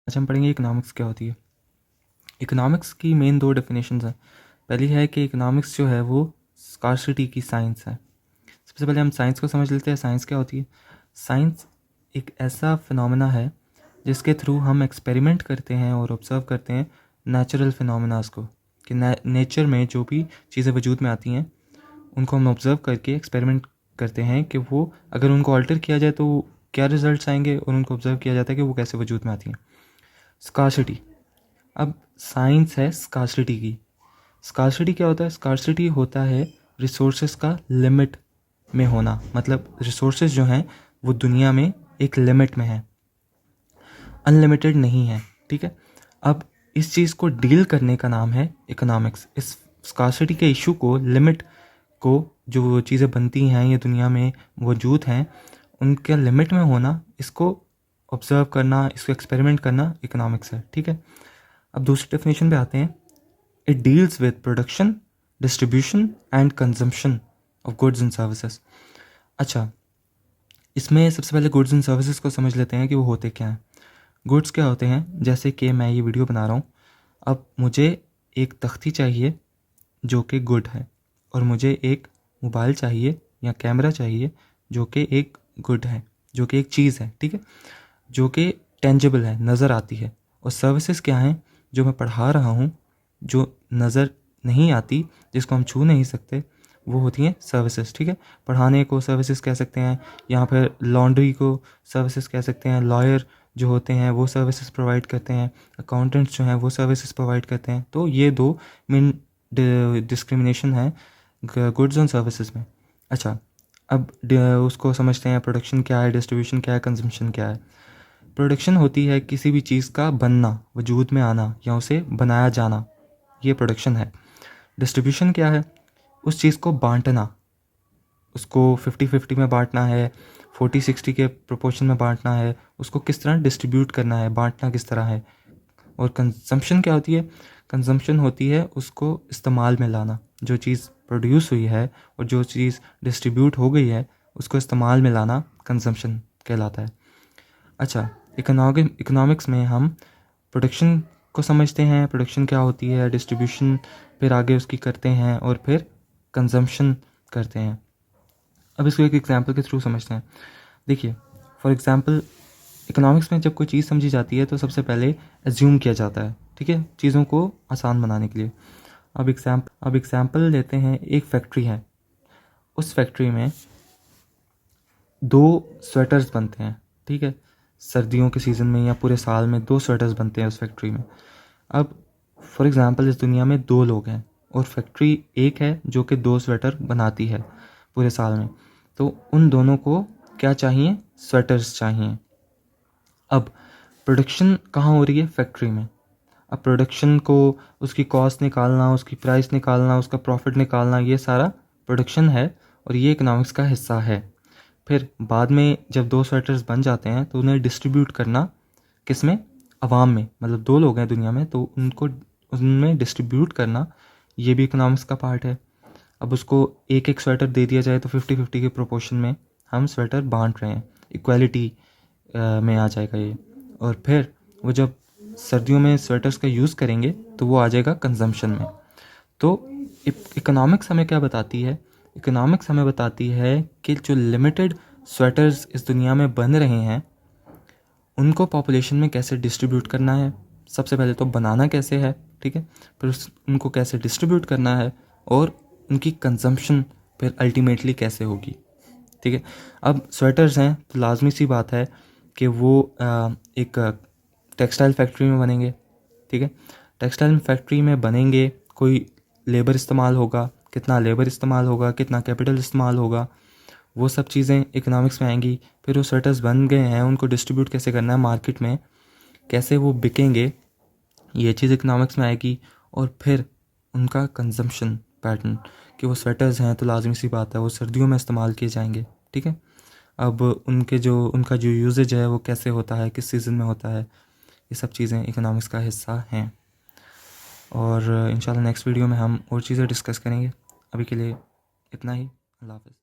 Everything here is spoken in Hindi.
आज हम पढ़ेंगे इकोनॉमिक्स क्या होती है। इकोनॉमिक्स की मेन दो डेफिनेशंस हैं। पहली है कि इकोनॉमिक्स जो है वो स्कार्सिटी की साइंस है। सबसे पहले हम साइंस को समझ लेते हैं। साइंस क्या होती है? साइंस एक ऐसा फिनोमेना है जिसके थ्रू हम एक्सपेरिमेंट करते हैं और ऑब्जर्व करते हैं नेचुरल फिनोमेनास को, कि नेचर में जो भी चीज़ें वजूद में आती हैं उनको हम ऑब्जर्व करके एक्सपेरिमेंट करते हैं कि वो अगर उनको अल्टर किया जाए तो क्या रिजल्ट्स आएंगे, और उनको ऑब्जर्व किया जाता है कि वो कैसे वजूद में आती हैं। स्कार्सिटी, अब साइंस है स्कार्सिटी की। स्कार्सिटी क्या होता है? स्कार्सिटी होता है रिसोर्सेज का लिमिट में होना, मतलब रिसोर्सेज जो हैं वो दुनिया में एक लिमिट में है, अनलिमिटेड नहीं है। ठीक है, अब इस चीज़ को डील करने का नाम है इकोनॉमिक्स। इस स्कार्सिटी के इशू को, लिमिट को, जो चीज़ें बनती हैं ये दुनिया में मौजूद हैं उनके लिमिट में होना, इसको ऑब्जर्व करना, इसको एक्सपेरिमेंट करना इकोनॉमिक्स है। ठीक है, अब दूसरी डेफिनेशन पे आते हैं। It deals with production, distribution and consumption of goods and services. अच्छा, इसमें सबसे पहले गुड्स एंड सर्विसेज को समझ लेते हैं कि वो होते क्या हैं। गुड्स क्या होते हैं? जैसे कि मैं ये वीडियो बना रहा हूँ, अब मुझे एक तख्ती चाहिए जो कि गुड है, और मुझे एक मोबाइल चाहिए या कैमरा चाहिए जो कि एक गुड है, जो कि एक चीज़ है। ठीक है, जो कि टेंजिबल है, नज़र आती है। और सर्विसेज क्या हैं? जो मैं पढ़ा रहा हूँ, जो नज़र नहीं आती, जिसको हम छू नहीं सकते, वो होती हैं सर्विसेज। ठीक है, पढ़ाने को सर्विसेज कह सकते हैं, यहाँ पर लॉन्ड्री को सर्विसेज कह सकते हैं, लॉयर जो होते हैं वो सर्विसेज प्रोवाइड करते हैं, अकाउंटेंट्स जो हैं वो सर्विसेज प्रोवाइड करते हैं। तो ये दो मेन डिस्क्रिमिनेशन है गुड्स एंड सर्विसेज में। अच्छा, अब उसको समझते हैं। प्रोडक्शन क्या है, डिस्ट्रीब्यूशन क्या है, कंजम्पशन क्या है। प्रोडक्शन होती है किसी भी चीज़ का बनना, वजूद में आना या उसे बनाया जाना, ये प्रोडक्शन है। डिस्ट्रीब्यूशन क्या है? उस चीज़ को बांटना, उसको 50-50 में बांटना है, 40-60 के प्रोपोर्शन में बांटना है, उसको किस तरह डिस्ट्रीब्यूट करना है, बांटना किस तरह है। और कंजम्पशन क्या होती है? कंजम्पशन होती है उसको इस्तेमाल में लाना, जो चीज़ प्रोड्यूस हुई है और जो चीज़ डिस्ट्रीब्यूट हो गई है उसको इस्तेमाल में लाना कंजम्पशन कहलाता है। अच्छा, इकोनॉमिक्स में हम प्रोडक्शन को समझते हैं, प्रोडक्शन क्या होती है, डिस्ट्रीब्यूशन फिर आगे उसकी करते हैं, और फिर कंजम्पशन करते हैं। अब इसको एक एग्जांपल के थ्रू समझते हैं। देखिए, फॉर एग्जांपल, इकोनॉमिक्स में जब कोई चीज़ समझी जाती है तो सबसे पहले एज्यूम किया जाता है, ठीक है, चीज़ों को आसान बनाने के लिए। अब एग्जांपल लेते हैं। एक फैक्ट्री है, उस फैक्ट्री में 2 स्वेटर्स बनते हैं। ठीक है, सर्दियों के सीज़न में या पूरे साल में 2 स्वेटर्स बनते हैं उस फैक्ट्री में। अब फॉर एग्जांपल इस दुनिया में 2 लोग हैं और फैक्ट्री एक है जो कि 2 स्वेटर बनाती है पूरे साल में। तो उन दोनों को क्या चाहिए? स्वेटर्स चाहिए। अब प्रोडक्शन कहाँ हो रही है? फैक्ट्री में। अब प्रोडक्शन को, उसकी कॉस्ट निकालना, उसकी प्राइस निकालना, उसका प्रॉफिट निकालना, ये सारा प्रोडक्शन है और ये इकोनॉमिक्स का हिस्सा है। फिर बाद में जब 2 स्वेटर्स बन जाते हैं तो उन्हें डिस्ट्रीब्यूट करना किस में? आवाम में। मतलब 2 लोग हैं दुनिया में तो उनको उनमें डिस्ट्रीब्यूट करना, ये भी इकोनॉमिक्स का पार्ट है। अब उसको एक एक स्वेटर दे दिया जाए तो 50-50 के प्रोपोर्शन में हम स्वेटर बांट रहे हैं, इक्वालिटी में आ जाएगा ये। और फिर वो जब सर्दियों में स्वेटर्स का यूज़ करेंगे तो वो आ जाएगा कंजम्पशन में। तो इकोनॉमिक्स हमें क्या बताती है? इकोनॉमिक्स हमें बताती है कि जो लिमिटेड स्वेटर्स इस दुनिया में बन रहे हैं उनको पॉपुलेशन में कैसे डिस्ट्रीब्यूट करना है। सबसे पहले तो बनाना कैसे है, ठीक है, फिर उनको कैसे डिस्ट्रीब्यूट करना है, और उनकी कंजम्पशन फिर अल्टीमेटली कैसे होगी। ठीक है, अब स्वेटर्स हैं तो लाजमी सी बात है कि वो एक टेक्सटाइल फैक्ट्री में बनेंगे। ठीक है, टेक्सटाइल फैक्ट्री में बनेंगे, कोई लेबर इस्तेमाल होगा, कितना लेबर इस्तेमाल होगा, कितना कैपिटल इस्तेमाल होगा, वो सब चीज़ें इकोनॉमिक्स में आएंगी। फिर वो स्वेटर्स बन गए हैं, उनको डिस्ट्रीब्यूट कैसे करना है मार्केट में, कैसे वो बिकेंगे, ये चीज़ इकोनॉमिक्स में आएगी। और फिर उनका कंजम्पशन पैटर्न, कि वो स्वेटर्स हैं तो लाजमी सी बात है वो सर्दियों में इस्तेमाल किए जाएंगे। ठीक है, अब उनका जो यूजेज है वो कैसे होता है, किस सीज़न में होता है, ये सब चीज़ें इकोनॉमिक्स का हिस्सा हैं। और इंशाल्लाह नेक्स्ट वीडियो में हम और चीज़ें डिस्कस करेंगे। अभी के लिए इतना ही। अल्लाह हाफ़िज़।